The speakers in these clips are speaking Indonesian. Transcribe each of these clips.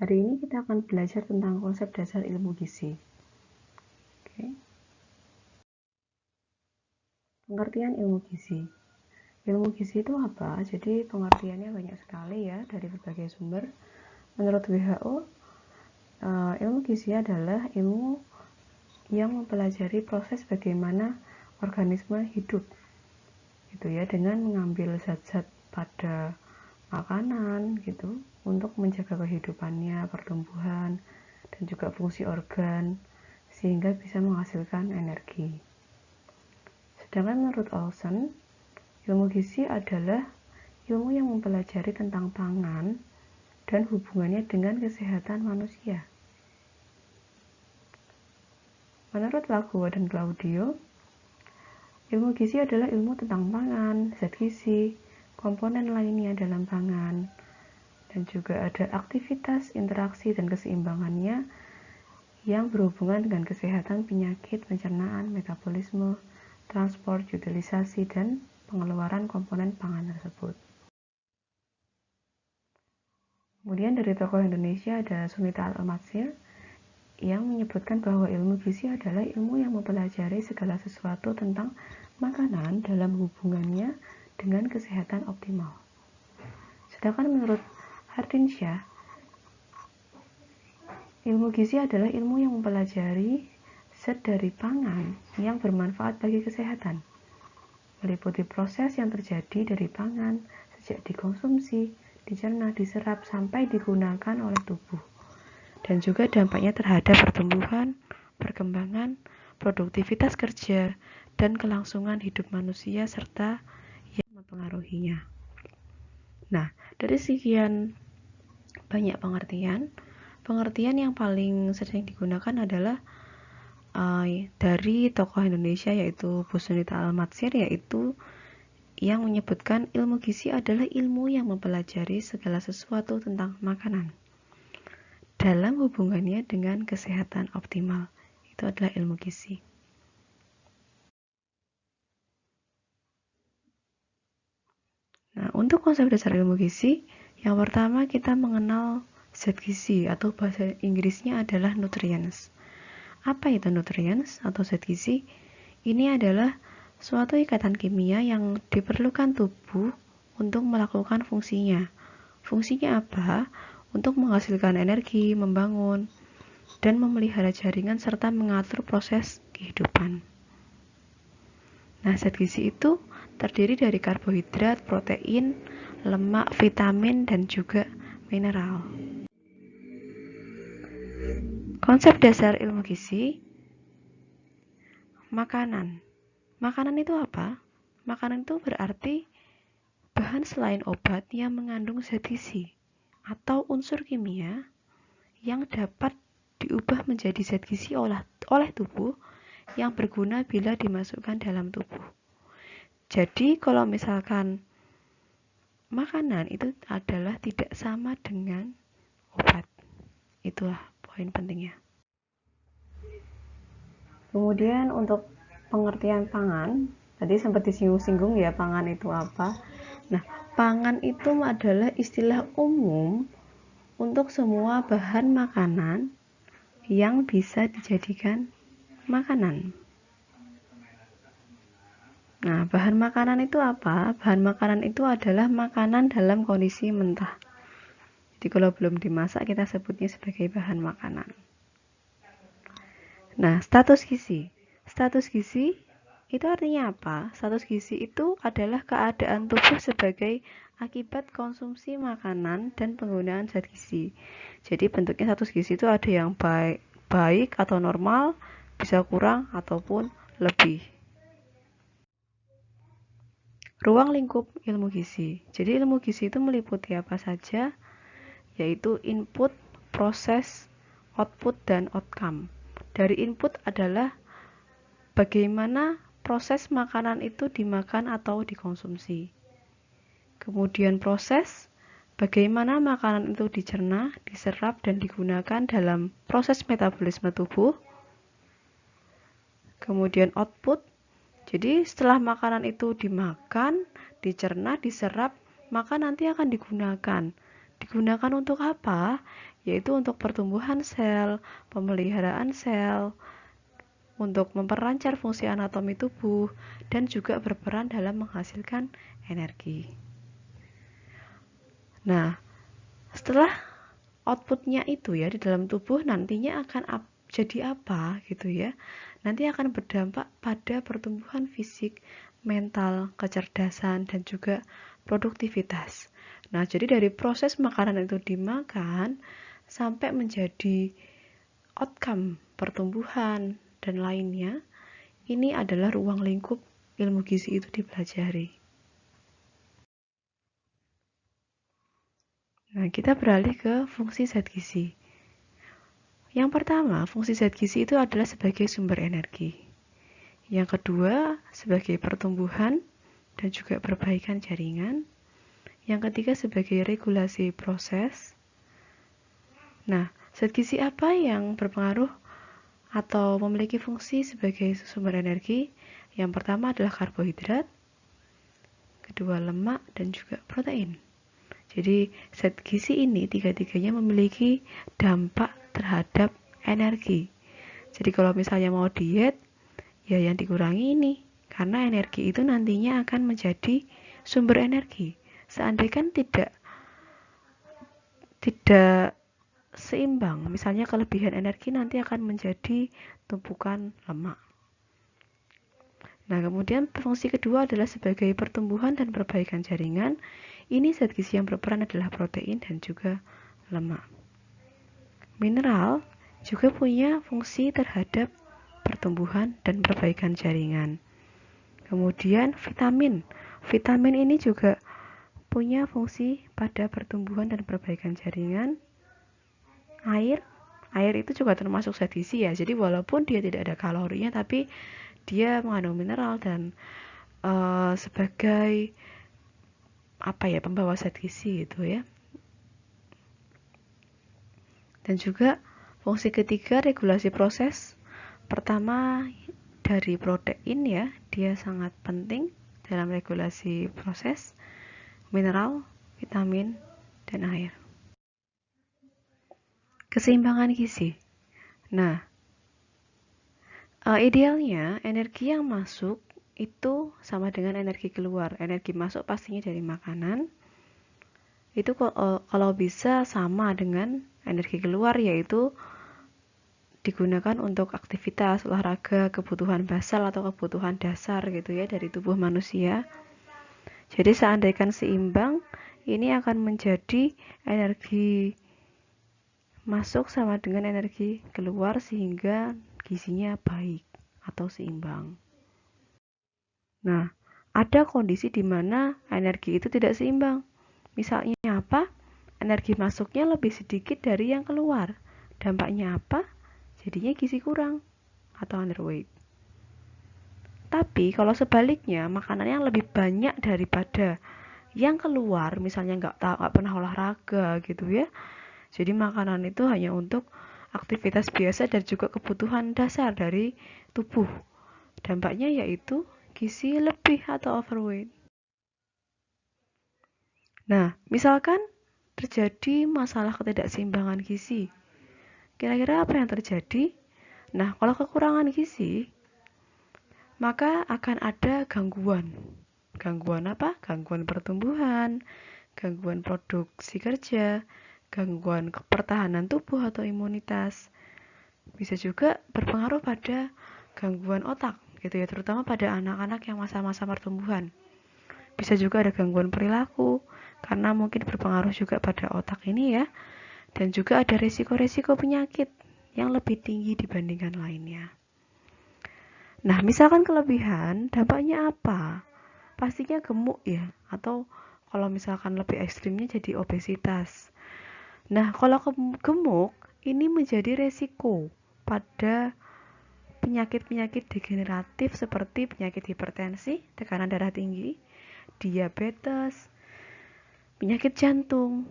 Hari ini kita akan belajar tentang konsep dasar ilmu gizi. Oke. Pengertian ilmu gizi. Ilmu gizi itu apa? Jadi pengertiannya banyak sekali ya dari berbagai sumber. Menurut WHO, ilmu gizi adalah ilmu yang mempelajari proses bagaimana organisme hidup, gitu ya, dengan mengambil zat-zat pada makanan, gitu, untuk menjaga kehidupannya, pertumbuhan, dan juga fungsi organ, sehingga bisa menghasilkan energi. Sedangkan menurut Olson, ilmu gizi adalah ilmu yang mempelajari tentang pangan dan hubungannya dengan kesehatan manusia. Menurut Lagoa dan Claudio, ilmu gizi adalah ilmu tentang pangan, zat gizi, komponen lainnya dalam pangan, dan juga ada aktivitas, interaksi, dan keseimbangannya yang berhubungan dengan kesehatan, penyakit, pencernaan, metabolisme, transport, utilisasi, dan pengeluaran komponen pangan tersebut. Kemudian dari tokoh Indonesia ada Sunita Al-Matsir yang menyebutkan bahwa ilmu gizi adalah ilmu yang mempelajari segala sesuatu tentang makanan dalam hubungannya dengan kesehatan optimal. Sedangkan menurut Hardinsyah, ilmu gizi adalah ilmu yang mempelajari zat dari pangan yang bermanfaat bagi kesehatan, meliputi proses yang terjadi dari pangan sejak dikonsumsi, dicerna, diserap, sampai digunakan oleh tubuh, dan juga dampaknya terhadap pertumbuhan, perkembangan, produktivitas kerja, dan kelangsungan hidup manusia, serta yang mempengaruhinya. Nah, dari sekian banyak pengertian yang paling sering digunakan adalah dari tokoh Indonesia, yaitu Bu Sunita Al-Matsir, yaitu yang menyebutkan ilmu gizi adalah ilmu yang mempelajari segala sesuatu tentang makanan dalam hubungannya dengan kesehatan optimal. Itu adalah ilmu gizi. Nah, untuk konsep dasar ilmu gizi, yang pertama kita mengenal zat gizi, atau bahasa Inggrisnya adalah nutrients. Apa itu nutrients atau zat gizi? Ini adalah suatu ikatan kimia yang diperlukan tubuh untuk melakukan fungsinya. Fungsinya apa? Untuk menghasilkan energi, membangun, dan memelihara jaringan serta mengatur proses kehidupan. Nah, zat gizi itu terdiri dari karbohidrat, protein, lemak, vitamin, dan juga mineral. Konsep dasar ilmu gizi, makanan. Makanan itu apa? Makanan itu berarti bahan selain obat yang mengandung zat gizi atau unsur kimia yang dapat diubah menjadi zat gizi oleh tubuh yang berguna bila dimasukkan dalam tubuh. Jadi kalau misalkan makanan itu adalah tidak sama dengan obat. Itulah poin pentingnya. Kemudian untuk pengertian pangan, tadi sempat disinggung-singgung ya, pangan itu apa. Nah, pangan itu adalah istilah umum untuk semua bahan makanan yang bisa dijadikan makanan. Nah, bahan makanan itu apa? Bahan makanan itu adalah makanan dalam kondisi mentah. Jadi kalau belum dimasak kita sebutnya sebagai bahan makanan. Nah, status gizi. Status gizi itu artinya apa? Status gizi itu adalah keadaan tubuh sebagai akibat konsumsi makanan dan penggunaan zat gizi. Jadi bentuknya status gizi itu ada yang baik atau normal, bisa kurang ataupun lebih. Ruang lingkup ilmu gizi. Jadi ilmu gizi itu meliputi apa saja? Yaitu input, proses, output, dan outcome. Dari input adalah bagaimana proses makanan itu dimakan atau dikonsumsi. Kemudian proses, bagaimana makanan itu dicerna, diserap, dan digunakan dalam proses metabolisme tubuh. Kemudian output, jadi setelah makanan itu dimakan, dicerna, diserap, maka nanti akan digunakan Digunakan untuk apa? Yaitu untuk pertumbuhan sel, pemeliharaan sel, untuk memperlancar fungsi anatomi tubuh, dan juga berperan dalam menghasilkan energi. Nah, setelah outputnya itu ya di dalam tubuh nantinya akan jadi apa gitu ya. Nanti akan berdampak pada pertumbuhan fisik, mental, kecerdasan, dan juga produktivitas. Nah, jadi dari proses makanan itu dimakan sampai menjadi outcome pertumbuhan dan lainnya, ini adalah ruang lingkup ilmu gizi itu dipelajari. Nah, kita beralih ke fungsi zat gizi. Yang pertama, fungsi zat gizi itu adalah sebagai sumber energi. Yang kedua, sebagai pertumbuhan dan juga perbaikan jaringan. Yang ketiga, sebagai regulasi proses. Nah, zat gizi apa yang berpengaruh atau memiliki fungsi sebagai sumber energi? Yang pertama adalah karbohidrat, kedua lemak, dan juga protein. Jadi zat gizi ini tiga-tiganya memiliki dampak terhadap energi. Jadi kalau misalnya mau diet, ya yang dikurangi ini, karena energi itu nantinya akan menjadi sumber energi. Seandainya tidak seimbang, misalnya kelebihan energi nanti akan menjadi tumpukan lemak. Nah, kemudian fungsi kedua adalah sebagai pertumbuhan dan perbaikan jaringan. Ini zat gizi yang berperan adalah protein dan juga lemak. Mineral juga punya fungsi terhadap pertumbuhan dan perbaikan jaringan. Kemudian vitamin. Vitamin ini juga punya fungsi pada pertumbuhan dan perbaikan jaringan. Air itu juga termasuk zat gizi ya. Jadi walaupun dia tidak ada kalorinya, tapi dia mengandung mineral dan sebagai pembawa zat gizi gitu ya. Dan juga fungsi ketiga regulasi proses. Pertama dari protein ya, dia sangat penting dalam regulasi proses, mineral, vitamin, dan air. Keseimbangan gizi. Nah, idealnya energi yang masuk itu sama dengan energi keluar. Energi masuk pastinya dari makanan. Itu kalau bisa sama dengan energi keluar, yaitu digunakan untuk aktivitas olahraga, kebutuhan basal atau kebutuhan dasar gitu ya dari tubuh manusia. Jadi seandainya seimbang, ini akan menjadi energi masuk sama dengan energi keluar sehingga gizinya baik atau seimbang. Nah, ada kondisi di mana energi itu tidak seimbang. Misalnya apa? Energi masuknya lebih sedikit dari yang keluar. Dampaknya apa? Jadinya gizi kurang atau underweight. Tapi kalau sebaliknya, makanan yang lebih banyak daripada yang keluar, misalnya nggak pernah olahraga gitu ya. Jadi makanan itu hanya untuk aktivitas biasa dan juga kebutuhan dasar dari tubuh. Dampaknya yaitu gizi lebih atau overweight. Nah, misalkan terjadi masalah ketidakseimbangan gizi. Kira-kira apa yang terjadi? Nah, kalau kekurangan gizi, maka akan ada gangguan. Gangguan apa? Gangguan pertumbuhan, gangguan produksi kerja, gangguan pertahanan tubuh atau imunitas. Bisa juga berpengaruh pada gangguan otak, gitu ya, terutama pada anak-anak yang masa-masa pertumbuhan. Bisa juga ada gangguan perilaku, karena mungkin berpengaruh juga pada otak ini ya. Dan juga ada resiko-resiko penyakit yang lebih tinggi dibandingkan lainnya. Nah, misalkan kelebihan, dampaknya apa? Pastinya gemuk ya, atau kalau misalkan lebih ekstrimnya jadi obesitas. Nah, kalau gemuk, ini menjadi resiko pada penyakit-penyakit degeneratif seperti penyakit hipertensi, tekanan darah tinggi, diabetes, penyakit jantung,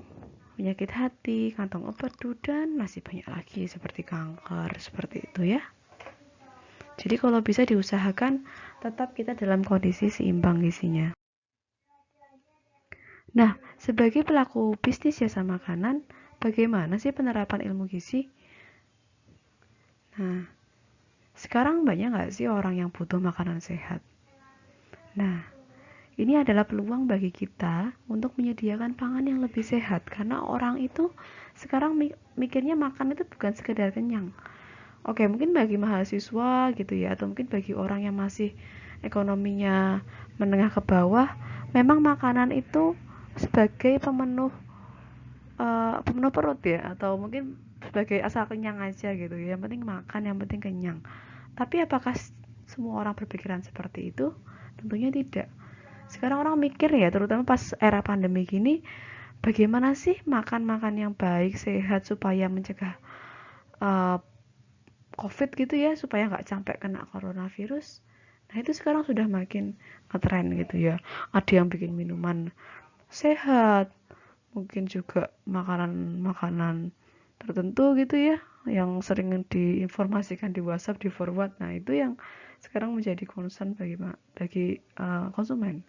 penyakit hati, kantong empedu, dan masih banyak lagi seperti kanker, seperti itu ya. Jadi kalau bisa diusahakan tetap kita dalam kondisi seimbang gizinya. Nah, Sebagai pelaku bisnis jasa makanan, bagaimana sih penerapan ilmu gizi? Nah, sekarang banyak nggak sih orang yang butuh makanan sehat? Nah, ini adalah peluang bagi kita untuk menyediakan pangan yang lebih sehat, karena orang itu sekarang mikirnya makan itu bukan sekedar kenyang. Oke, mungkin bagi mahasiswa gitu ya, atau mungkin bagi orang yang masih ekonominya menengah ke bawah, memang makanan itu sebagai pemenuh perut ya, atau mungkin sebagai asal kenyang aja gitu ya. Yang penting makan, yang penting kenyang. Tapi apakah semua orang berpikiran seperti itu? Tentunya tidak. Sekarang orang mikir ya, terutama pas era pandemi gini, bagaimana sih makan-makan yang baik, sehat supaya mencegah uh, COVID gitu ya, supaya nggak sampai kena coronavirus. Nah itu sekarang sudah makin ngetren gitu ya. Ada yang bikin minuman sehat, mungkin juga makanan-makanan tertentu gitu ya, yang sering diinformasikan di WhatsApp, di forward. Nah itu yang sekarang menjadi concern bagi konsumen.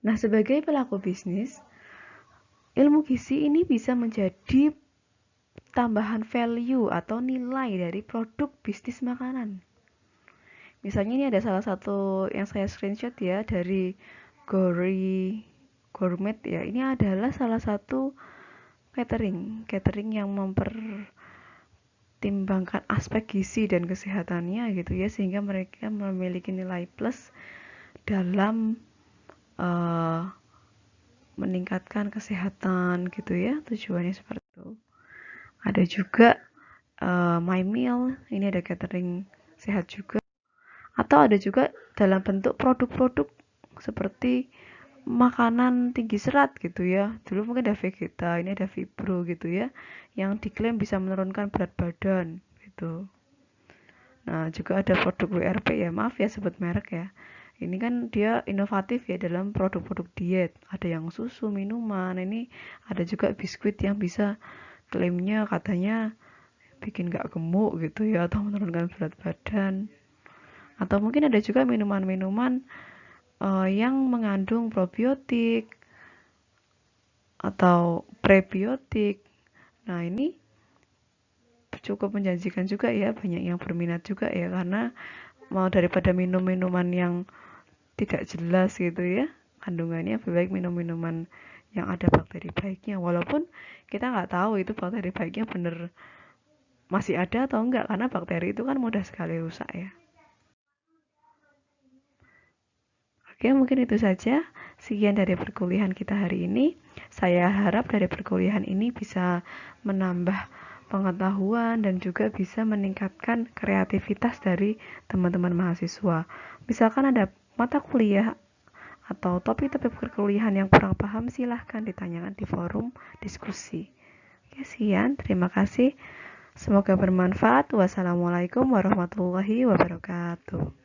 Nah sebagai pelaku bisnis, ilmu gizi ini bisa menjadi tambahan value atau nilai dari produk bisnis makanan. Misalnya ini ada salah satu yang saya screenshot ya dari Gourmet ya. Ini adalah salah satu catering yang mempertimbangkan aspek gizi dan kesehatannya gitu ya, sehingga mereka memiliki nilai plus dalam uh, meningkatkan kesehatan gitu ya, tujuannya seperti itu. Ada juga My Meal, ini ada catering sehat juga, atau ada juga dalam bentuk produk-produk seperti makanan tinggi serat gitu ya. Dulu mungkin ada Vegeta, ini ada Fibro gitu ya, yang diklaim bisa menurunkan berat badan gitu. Nah juga ada produk WRP ya, maaf ya sebut merek ya. Ini kan dia inovatif ya dalam produk-produk diet. Ada yang susu, minuman, ini ada juga biskuit yang bisa klaimnya katanya bikin gak gemuk gitu ya, atau menurunkan berat badan. Atau mungkin ada juga minuman-minuman yang mengandung probiotik atau prebiotik. Nah ini cukup menjanjikan juga ya, banyak yang berminat juga ya, karena mau daripada minum minuman yang tidak jelas gitu ya kandungannya, lebih baik minum minuman yang ada bakteri baiknya, walaupun kita nggak tahu itu bakteri baiknya bener masih ada atau enggak, karena bakteri itu kan mudah sekali rusak ya. Oke, mungkin itu saja. Sekian dari perkuliahan kita hari ini. Saya harap dari perkuliahan ini bisa menambah pengetahuan dan juga bisa meningkatkan kreativitas dari teman-teman mahasiswa. Misalkan ada mata kuliah atau topik-topik perkuliahan yang kurang paham, silahkan ditanyakan di forum diskusi. Oke, sekian. Terima kasih. Semoga bermanfaat. Wassalamualaikum warahmatullahi wabarakatuh.